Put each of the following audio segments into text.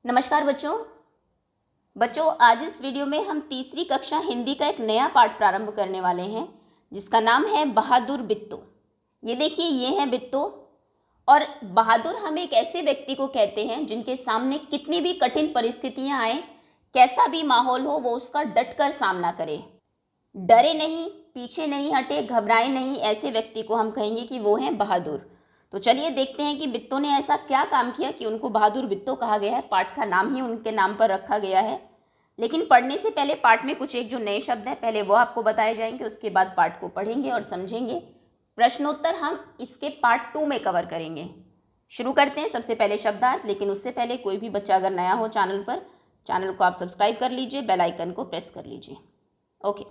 नमस्कार बच्चों। आज इस वीडियो में हम तीसरी कक्षा हिंदी का एक नया पाठ प्रारंभ करने वाले हैं जिसका नाम है बहादुर बिट्टू। ये देखिए, ये है बिट्टू। और बहादुर हम एक ऐसे व्यक्ति को कहते हैं जिनके सामने कितनी भी कठिन परिस्थितियां आए, कैसा भी माहौल हो, वो उसका डटकर सामना करे, डरे नहीं, पीछे नहीं हटे, घबराए नहीं। ऐसे व्यक्ति को हम कहेंगे कि वो हैं बहादुर। तो चलिए देखते हैं कि बिट्टू ने ऐसा क्या काम किया कि उनको बहादुर बिट्टू कहा गया है। पाठ का नाम ही उनके नाम पर रखा गया है। लेकिन पढ़ने से पहले पाठ में कुछ एक जो नए शब्द हैं पहले वो आपको बताए जाएंगे, उसके बाद पाठ को पढ़ेंगे और समझेंगे। प्रश्नोत्तर हम इसके पार्ट 2 में कवर करेंगे। शुरू करते हैं। सबसे पहले शब्दार्थ, लेकिन उससे पहले कोई भी बच्चा अगर नया हो चैनल पर, चैनल को आप सब्सक्राइब कर लीजिए, बेल आइकन को प्रेस कर लीजिए। ओके,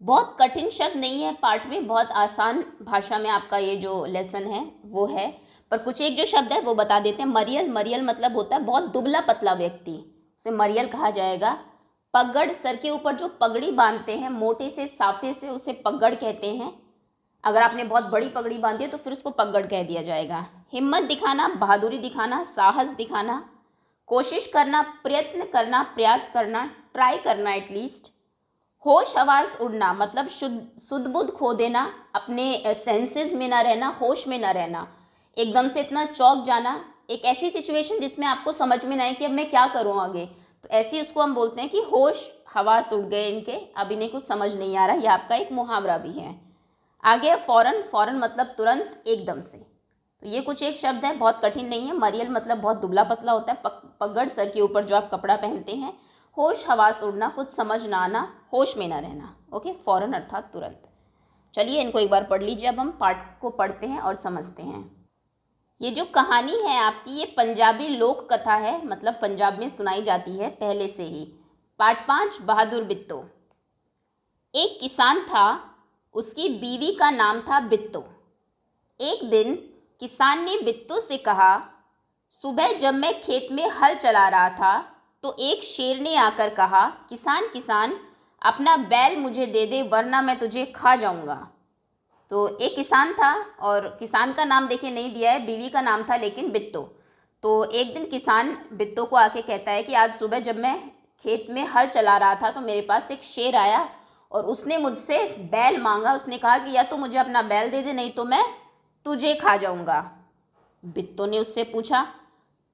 बहुत कठिन शब्द नहीं है पाठ में, बहुत आसान भाषा में आपका ये जो लेसन है वो है। पर कुछ एक जो शब्द है वो बता देते हैं। मरियल, मरियल मतलब होता है बहुत दुबला पतला व्यक्ति, उसे मरियल कहा जाएगा। पगड़, सर के ऊपर जो पगड़ी बांधते हैं मोटे से साफे से, उसे पगड़ कहते हैं। अगर आपने बहुत बड़ी पगड़ी बांधी है तो फिर उसको पगड़ कह दिया जाएगा। हिम्मत दिखाना, बहादुरी दिखाना, साहस दिखाना, कोशिश करना, प्रयत्न करना, प्रयास करना, ट्राई करना एटलीस्ट। होश हवास उड़ना मतलब सुध बुध खो देना, अपने सेंसेस में ना रहना, होश में ना रहना, एकदम से इतना चौंक जाना, एक ऐसी सिचुएशन जिसमें आपको समझ में ना आए कि अब मैं क्या करूं आगे, तो ऐसी उसको हम बोलते हैं कि होश हवास उड़ गए इनके, अब इन्हें कुछ समझ नहीं आ रहा। ये आपका एक मुहावरा भी है। आगे फौरन, फौरन मतलब तुरंत, एकदम से। तो ये कुछ एक शब्द है, बहुत कठिन नहीं है। मरियल मतलब बहुत दुबला पतला होता है। पगड़, सर के ऊपर जो आप कपड़ा पहनते हैं। होश हवास उड़ना, कुछ समझ ना आना, होश में ना रहना। ओके, फौरन अर्थात तुरंत। चलिए इनको एक बार पढ़ लीजिए। अब हम पाठ को पढ़ते हैं और समझते हैं। ये जो कहानी है आपकी, ये पंजाबी लोक कथा है, मतलब पंजाब में सुनाई जाती है पहले से ही। पाठ 5, बहादुर बिट्टू। एक किसान था, उसकी बीवी का नाम था बिट्टू। एक दिन किसान ने बिट्टू से कहा, सुबह जब मैं खेत में हल चला रहा था तो एक शेर ने आकर कहा, किसान किसान, अपना बैल मुझे दे दे वरना मैं तुझे खा जाऊंगा। तो एक किसान था और किसान का नाम देखिए नहीं दिया है, बीवी का नाम था लेकिन बिट्टू। तो एक दिन किसान बिट्टू को आके कहता है कि आज सुबह जब मैं खेत में हल चला रहा था तो मेरे पास एक शेर आया और उसने मुझसे बैल मांगा। उसने कहा कि या तो मुझे अपना बैल दे दे, नहीं तो मैं तुझे खा जाऊंगा। बिट्टू ने उससे पूछा,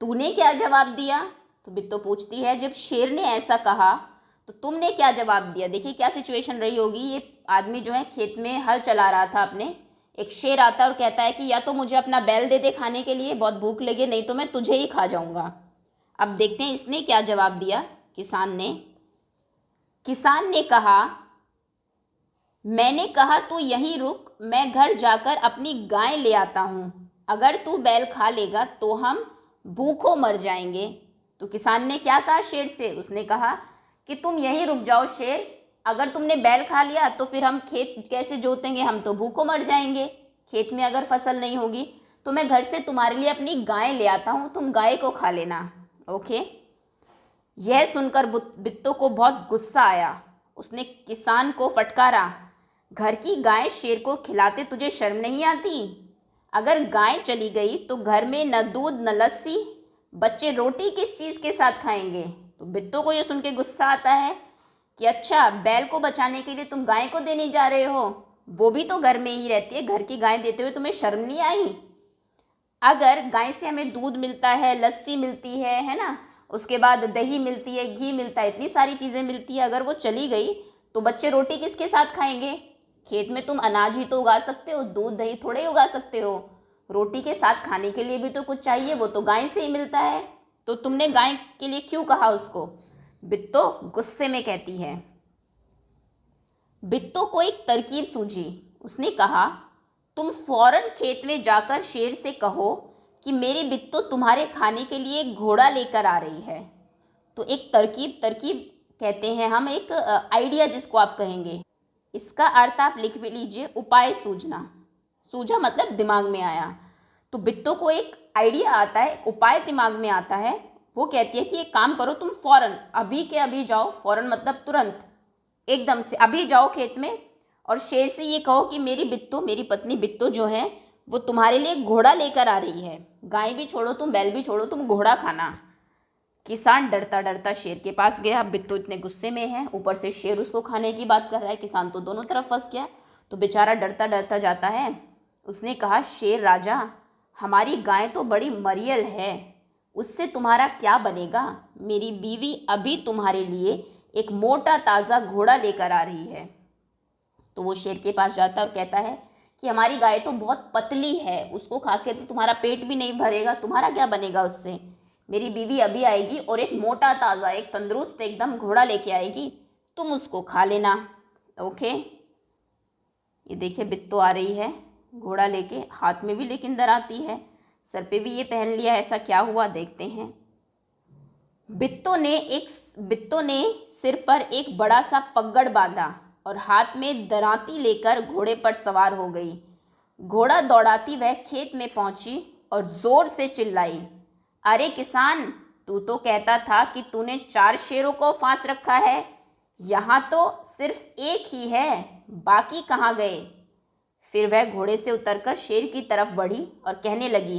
तूने क्या जवाब दिया? तो बिट्टू पूछती है, जब शेर ने ऐसा कहा तो तुमने क्या जवाब दिया? देखिए क्या सिचुएशन रही होगी। ये आदमी जो है खेत में हल चला रहा था अपने, एक शेर आता है और कहता है कि या तो मुझे अपना बैल दे दे खाने के लिए, बहुत भूख लगी, नहीं तो मैं तुझे ही खा जाऊंगा। अब देखते हैं इसने क्या जवाब दिया। किसान ने कहा, मैंने कहा तू यहीं रुक, मैं घर जाकर अपनी गाय ले आता हूँ। अगर तू बैल खा लेगा तो हम भूखों मर जाएंगे। तो किसान ने क्या कहा शेर से? उसने कहा कि तुम यहीं रुक जाओ शेर, अगर तुमने बैल खा लिया तो फिर हम खेत कैसे जोतेंगे, हम तो भूखों मर जाएंगे। खेत में अगर फसल नहीं होगी तो मैं घर से तुम्हारे लिए अपनी गाय ले आता हूँ, तुम गाय को खा लेना। ओके। यह सुनकर बिट्टू को बहुत गुस्सा आया। उसने किसान को फटकारा, घर की गाय शेर को खिलाते तुझे शर्म नहीं आती? अगर गाय चली गई तो घर में न दूध न लस्सी, बच्चे रोटी किस चीज़ के साथ खाएंगे? तो बिट्टू को ये सुन के गुस्सा आता है कि अच्छा, बैल को बचाने के लिए तुम गाय को देने जा रहे हो, वो भी तो घर में ही रहती है, घर की गाय देते हुए तुम्हें शर्म नहीं आई? अगर गाय से हमें दूध मिलता है, लस्सी मिलती है ना, उसके बाद दही मिलती है, घी मिलता है, इतनी सारी चीज़ें मिलती है, अगर वो चली गई तो बच्चे रोटी किसके साथ खाएंगे? खेत में तुम अनाज ही तो उगा सकते हो, दूध दही थोड़े ही उगा सकते हो। रोटी के साथ खाने के लिए भी तो कुछ चाहिए, वो तो गाय से ही मिलता है। तो तुमने गाय के लिए क्यों कहा उसको? बिट्टू गुस्से में कहती है। बिट्टू को एक तरकीब सूझी। उसने कहा, तुम फौरन खेत में जाकर शेर से कहो कि मेरी बिट्टू तुम्हारे खाने के लिए एक घोड़ा लेकर आ रही है। तो एक तरकीब, तरकीब कहते हैं हम, एक आइडिया जिसको आप कहेंगे। इसका अर्थ आप लिख भी लीजिए, उपाय सूझना। सूझा मतलब दिमाग में आया। तो बिट्टू को एक आइडिया आता है, उपाय दिमाग में आता है। वो कहती है कि एक काम करो, तुम फौरन अभी के अभी जाओ, फौरन मतलब तुरंत, एकदम से अभी जाओ खेत में और शेर से ये कहो कि मेरी बिट्टू, मेरी पत्नी बिट्टू जो है वो तुम्हारे लिए घोड़ा लेकर आ रही है। गाय भी छोड़ो तुम, बैल भी छोड़ो, तुम घोड़ा खाना। किसान डरता डरता शेर के पास गया। बिट्टू इतने गुस्से में है, ऊपर से शेर उसको खाने की बात कर रहा है। किसान तो दोनों तरफ फंस गया। तो बेचारा डरता डरता जाता है। उसने कहा, शेर राजा, हमारी गाय तो बड़ी मरियल है, उससे तुम्हारा क्या बनेगा। मेरी बीवी अभी तुम्हारे लिए एक मोटा ताज़ा घोड़ा लेकर आ रही है। तो वो शेर के पास जाता है और कहता है कि हमारी गाय तो बहुत पतली है, उसको खा के तो तुम्हारा पेट भी नहीं भरेगा, तुम्हारा क्या बनेगा उससे। मेरी बीवी अभी आएगी और एक मोटा ताज़ा, एक तंदुरुस्त एकदम घोड़ा लेके आएगी, तुम उसको खा लेना। ओके। ये देखिए बिट्टू आ रही है घोड़ा लेके, हाथ में भी लेकिन डराती है, सर पे भी ये पहन लिया। ऐसा क्या हुआ देखते हैं। बिट्टू ने सिर पर एक बड़ा सा पगड़ बांधा और हाथ में दराती लेकर घोड़े पर सवार हो गई। घोड़ा दौड़ाती वह खेत में पहुंची और जोर से चिल्लाई, अरे किसान, तू तो कहता था कि तूने 4 शेरों को फांस रखा है, यहाँ तो सिर्फ एक ही है, बाकी कहाँ गए। फिर वह घोड़े से उतरकर शेर की तरफ बढ़ी और कहने लगी,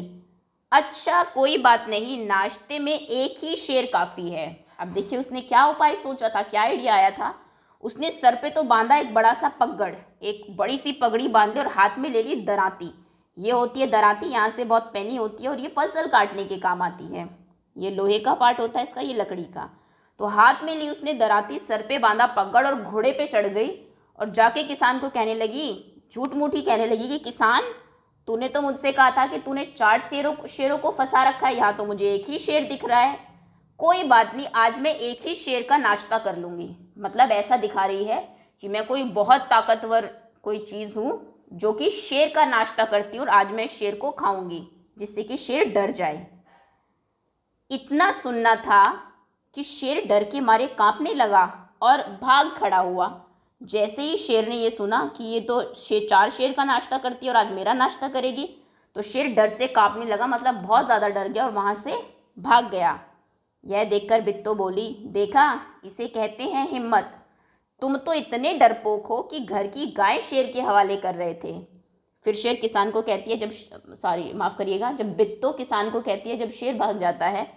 अच्छा कोई बात नहीं, नाश्ते में एक ही शेर काफ़ी है। अब देखिए उसने क्या उपाय सोचा था, क्या आइडिया आया था। उसने सर पे तो बांधा एक बड़ा सा पगड़, एक बड़ी सी पगड़ी बांध ली और हाथ में ले ली दराती। ये होती है दराती, यहाँ से बहुत पैनी होती है और ये फसल काटने के काम आती है। ये लोहे का पार्ट होता है इसका, ये लकड़ी का। तो हाथ में ली उसने दराती, सर पे बांधा पगड़ और घोड़े पे चढ़ गई और जाके किसान को कहने लगी, झूठ मूठी कहने लगी कि किसान, तूने तो मुझसे कहा था कि तूने 4 शेरों को फंसा रखा है, यहाँ तो मुझे एक ही शेर दिख रहा है। कोई बात नहीं, आज मैं एक ही शेर का नाश्ता कर लूँगी। मतलब ऐसा दिखा रही है कि मैं कोई बहुत ताकतवर कोई चीज़ हूँ जो कि शेर का नाश्ता करती हूँ और आज मैं शेर को खाऊंगी, जिससे कि शेर डर जाए। इतना सुनना था कि शेर डर के मारे कांपने लगा और भाग खड़ा हुआ। जैसे ही शेर ने ये सुना कि ये तो 4 शेर का नाश्ता करती है और आज मेरा नाश्ता करेगी, तो शेर डर से कांपने लगा, मतलब बहुत ज़्यादा डर गया और वहाँ से भाग गया। यह देखकर बिट्टू बोली, देखा, इसे कहते हैं हिम्मत। तुम तो इतने डरपोक हो कि घर की गाय शेर के हवाले कर रहे थे। फिर शेर किसान को कहती है, जब बिट्टू किसान को कहती है जब शेर भाग जाता है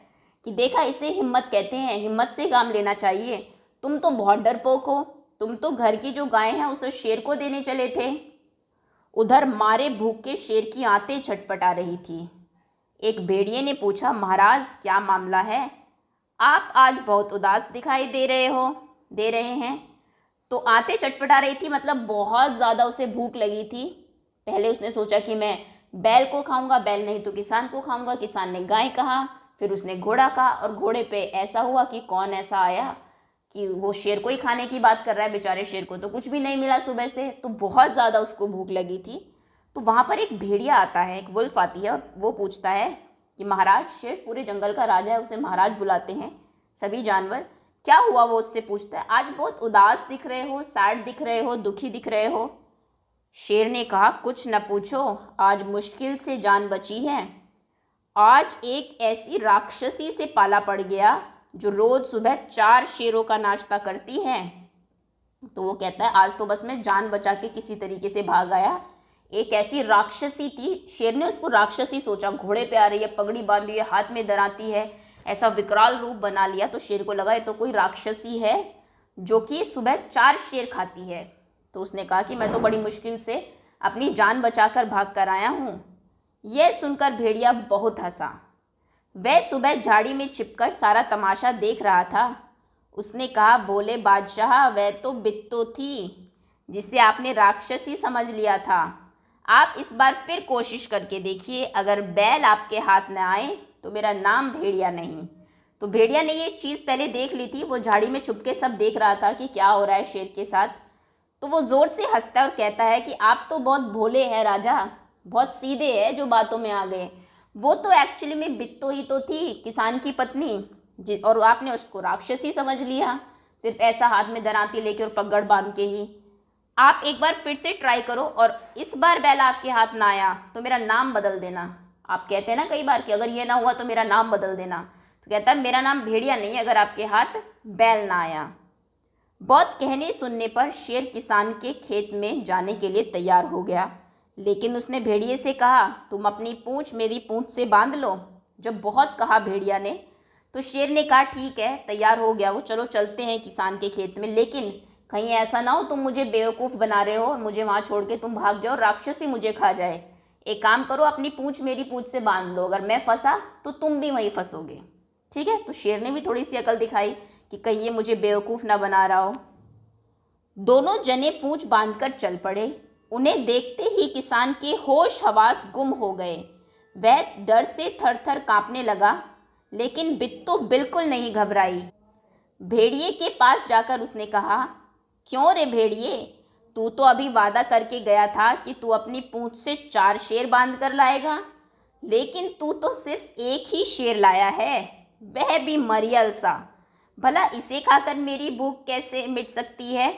कि देखा, इसे हिम्मत कहते हैं, हिम्मत से काम लेना चाहिए। तुम तो बहुत डरपोक हो, तुम तो घर की जो गाय है उसे शेर को देने चले थे। उधर मारे भूख के शेर की आंतें छटपटा रही थी। एक भेड़िए ने पूछा, महाराज क्या मामला है, आप आज बहुत उदास दिखाई दे रहे हैं। तो आंतें चटपटा रही थी, मतलब बहुत ज़्यादा उसे भूख लगी थी। पहले उसने सोचा कि मैं बैल को खाऊंगा, बैल नहीं तो किसान को खाऊंगा, किसान ने गाय कहा, फिर उसने घोड़ा कहा और घोड़े पे ऐसा हुआ कि कौन ऐसा आया कि वो शेर को ही खाने की बात कर रहा है। बेचारे शेर को तो कुछ भी नहीं मिला सुबह से, तो बहुत ज़्यादा उसको भूख लगी थी। तो वहाँ पर एक भेड़िया आता है, एक वुल्फ आती है और वो पूछता है कि महाराज, शेर पूरे जंगल का राजा है, उसे महाराज बुलाते हैं सभी जानवर, क्या हुआ। वो उससे पूछता है, आज बहुत उदास दिख रहे हो, सैड दिख रहे हो, दुखी दिख रहे हो। शेर ने कहा, कुछ न पूछो, आज मुश्किल से जान बची है। आज एक ऐसी राक्षसी से पाला पड़ गया जो रोज सुबह 4 शेरों का नाश्ता करती है। तो वो कहता है, आज तो बस मैं जान बचा के किसी तरीके से भाग आया। एक ऐसी राक्षसी थी, शेर ने उसको राक्षसी सोचा, घोड़े पे आ रही है, पगड़ी बांधी है, हाथ में दराती है, ऐसा विकराल रूप बना लिया। तो शेर को लगा ये तो कोई राक्षसी है जो कि सुबह 4 शेर खाती है। तो उसने कहा कि मैं तो बड़ी मुश्किल से अपनी जान बचाकर भाग कर आया हूँ। यह सुनकर भेड़िया बहुत हंसा। वह सुबह झाड़ी में छिपकर सारा तमाशा देख रहा था। उसने कहा, बोले बादशाह, वह तो बिट्टू थी जिसे आपने राक्षसी समझ लिया था। आप इस बार फिर कोशिश करके देखिए, अगर बैल आपके हाथ न आए तो मेरा नाम भेड़िया नहीं। तो भेड़िया ने ये चीज़ पहले देख ली थी, वो झाड़ी में छुप के सब देख रहा था कि क्या हो रहा है शेर के साथ। तो वो ज़ोर से हंसता है और कहता है कि आप तो बहुत भोले हैं राजा, बहुत सीधे हैं जो बातों में आ गए। वो तो एक्चुअली में बिट्टू ही तो थी, किसान की पत्नी, और आपने उसको राक्षसी समझ लिया, सिर्फ ऐसा हाथ में दराती लेके और पगड़ बांध के ही। आप एक बार फिर से ट्राई करो और इस बार बैल आपके हाथ ना आया तो मेरा नाम बदल देना। आप कहते हैं ना कई बार कि अगर ये ना हुआ तो मेरा नाम बदल देना, तो कहता है मेरा नाम भेड़िया नहीं, अगर आपके हाथ बैल ना आया। बहुत कहने सुनने पर शेर किसान के खेत में जाने के लिए तैयार हो गया, लेकिन उसने भेड़िए से कहा, तुम अपनी पूंछ मेरी पूंछ से बांध लो। जब बहुत कहा भेड़िया ने, तो शेर ने कहा, ठीक है, तैयार हो गया वो, चलो चलते हैं किसान के खेत में। लेकिन कहीं ऐसा ना हो तुम मुझे बेवकूफ़ बना रहे हो और मुझे वहाँ छोड़ के तुम भाग जाओ, राक्षसी मुझे खा जाए। एक काम करो, अपनी पूंछ मेरी पूंछ से बांध लो, अगर मैं फंसा तो तुम भी वहीं फंसोगे। ठीक है, तो शेर ने भी थोड़ी सी अकल दिखाई कि कहीं ये मुझे बेवकूफ़ ना बना रहा हो। दोनों जने पूंछ बांधकर चल पड़े। उन्हें देखते ही किसान के होश हवास गुम हो गए। वह डर से थर थर कांपने लगा, लेकिन बिट्टू बिल्कुल नहीं घबराई। भेड़िए के पास जाकर उसने कहा, क्यों रे भेड़िए, तू तो अभी वादा करके गया था कि तू अपनी पूंछ से 4 शेर बांध कर लाएगा, लेकिन तू तो सिर्फ एक ही शेर लाया है, वह भी मरियल सा। भला इसे खाकर मेरी भूख कैसे मिट सकती है।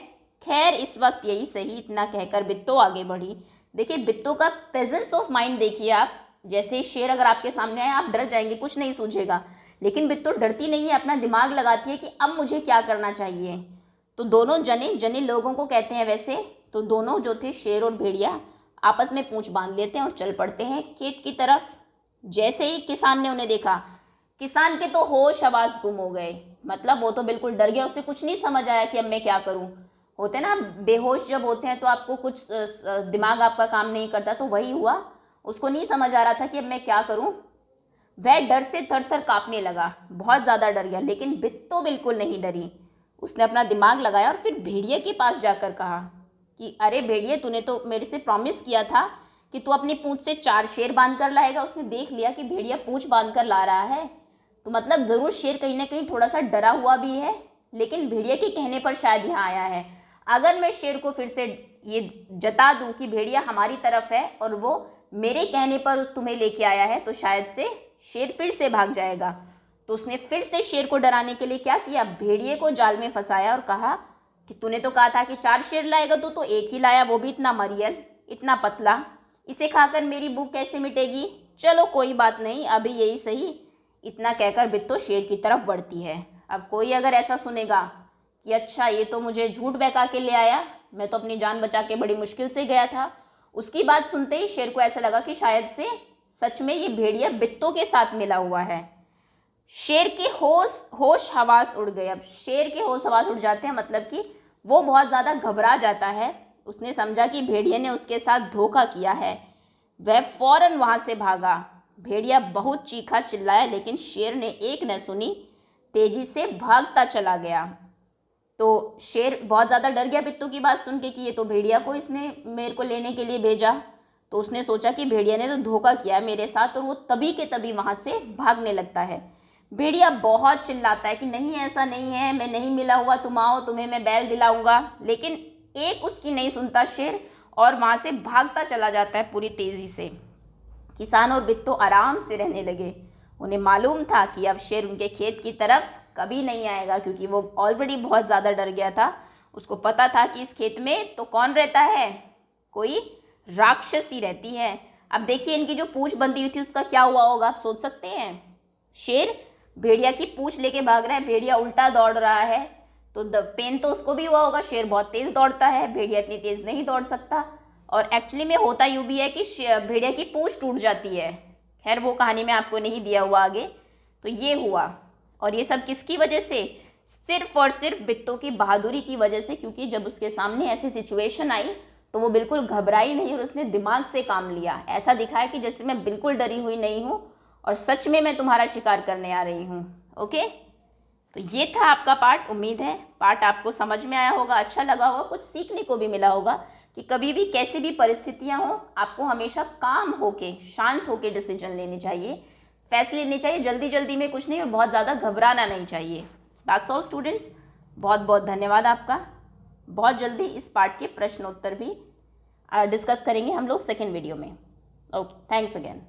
खैर इस वक्त यही सही। इतना कहकर बिट्टू आगे बढ़ी। देखिए बिट्टू का प्रेजेंस ऑफ माइंड देखिए आप। जैसे शेर अगर आपके सामने आए आप डर जाएंगे, कुछ नहीं सूझेगा, लेकिन बिट्टू डरती नहीं है, अपना दिमाग लगाती है कि अब मुझे क्या करना चाहिए। तो दोनों जने जने लोगों को कहते हैं वैसे, तो दोनों जो थे शेर और भेड़िया आपस में पूंछ बांध लेते हैं और चल पड़ते हैं खेत की तरफ। जैसे ही किसान ने उन्हें देखा, किसान के तो होश हवास गुम हो गए। मतलब वो तो बिल्कुल डर गया, उसे कुछ नहीं समझ आया कि अब मैं क्या करूं। होते ना बेहोश जब होते हैं तो आपको कुछ दिमाग आपका काम नहीं करता, तो वही हुआ। उसको नहीं समझ आ रहा था कि अब मैं क्या करूं। वह डर से थर थर कांपने लगा, बहुत ज़्यादा डर गया, लेकिन बिट्टू बिल्कुल नहीं डरी। उसने अपना दिमाग लगाया और फिर भेड़िए के पास जाकर कहा कि अरे भेड़िए, तूने तो मेरे से प्रॉमिस किया था कि तू अपनी पूंछ से 4 शेर बांध कर लाएगा। उसने देख लिया कि भेड़िया पूंछ बांध कर ला रहा है, तो मतलब ज़रूर शेर कहीं ना कहीं थोड़ा सा डरा हुआ भी है, लेकिन भेड़िया के कहने पर शायद यहाँ आया है। अगर मैं शेर को फिर से ये जता दूं कि भेड़िया हमारी तरफ है और वो मेरे कहने पर तुम्हें लेके आया है, तो शायद से शेर फिर से भाग जाएगा। तो उसने फिर से शेर को डराने के लिए क्या किया, भेड़िए को जाल में फंसाया और कहा कि तूने तो कहा था कि 4 शेर लाएगा, तू तो एक ही लाया, वो भी इतना मरियल, इतना पतला, इसे खाकर मेरी भूख कैसे मिटेगी। चलो कोई बात नहीं, अभी यही सही। इतना कहकर बिट्टू शेर की तरफ बढ़ती है। अब कोई अगर ऐसा सुनेगा कि अच्छा ये तो मुझे झूठ बहका के ले आया, मैं तो अपनी जान बचा के बड़ी मुश्किल से गया था, उसकी बात सुनते ही शेर को ऐसा लगा कि शायद से सच में ये भेड़िया बिट्टू के साथ मिला हुआ है। शेर के होश हवास उड़ गए। अब शेर के होश हवास उड़ जाते हैं, मतलब कि वो बहुत ज़्यादा घबरा जाता है। उसने समझा कि भेड़िए ने उसके साथ धोखा किया है। वह फौरन वहाँ से भागा। भेड़िया बहुत चीखा चिल्लाया, लेकिन शेर ने एक न सुनी, तेजी से भागता चला गया। तो शेर बहुत ज़्यादा डर गया बिट्टू की बात सुन के कि ये तो भेड़िया को इसने मेरे को लेने के लिए भेजा। तो उसने सोचा कि भेड़िया ने तो धोखा किया मेरे साथ, और वो तभी के तभी वहाँ से भागने लगता है। भेड़िया बहुत चिल्लाता है कि नहीं ऐसा नहीं है, मैं नहीं मिला हुआ, तुम आओ, तुम्हें मैं बैल दिलाऊंगा। लेकिन एक उसकी नहीं सुनता शेर, और वहाँ से भागता चला जाता है पूरी तेज़ी से। किसान और बिट्टू आराम से रहने लगे। उन्हें मालूम था कि अब शेर उनके खेत की तरफ कभी नहीं आएगा, क्योंकि वो ऑलरेडी बहुत ज़्यादा डर गया था। उसको पता था कि इस खेत में तो कौन रहता है, कोई राक्षसी रहती है। अब देखिए इनकी जो पूंछ बंधी हुई थी उसका क्या हुआ होगा, आप सोच सकते हैं। शेर भेड़िया की पूंछ लेके भाग रहा है, भेड़िया उल्टा दौड़ रहा है, तो पेन तो उसको भी हुआ होगा। शेर बहुत तेज़ दौड़ता है, भेड़िया इतनी तेज़ नहीं दौड़ सकता। और एक्चुअली में होता यूँ भी है कि भेड़िया की पूंछ टूट जाती है। खैर वो कहानी में आपको नहीं दिया हुआ आगे। तो ये हुआ, और ये सब किसकी वजह से, सिर्फ और सिर्फ बिट्टू की बहादुरी की वजह से। क्योंकि जब उसके सामने ऐसी सिचुएशन आई तो वो बिल्कुल घबराई नहीं और उसने दिमाग से काम लिया। ऐसा दिखाया कि जैसे मैं बिल्कुल डरी हुई नहीं हूँ और सच में मैं तुम्हारा शिकार करने आ रही हूँ। ओके, तो ये था आपका पार्ट। उम्मीद है पार्ट आपको समझ में आया होगा, अच्छा लगा होगा, कुछ सीखने को भी मिला होगा कि कभी भी कैसी भी परिस्थितियाँ हों आपको हमेशा काम होके, शांत होके डिसीजन लेने चाहिए, फैसले लेने चाहिए। जल्दी जल्दी में कुछ नहीं, और बहुत ज़्यादा घबराना नहीं चाहिए। दैट्स ऑल स्टूडेंट्स, बहुत बहुत धन्यवाद आपका। बहुत जल्दी इस पार्ट के प्रश्नोत्तर भी डिस्कस करेंगे हम लोग सेकेंड वीडियो में। Okay, thanks again.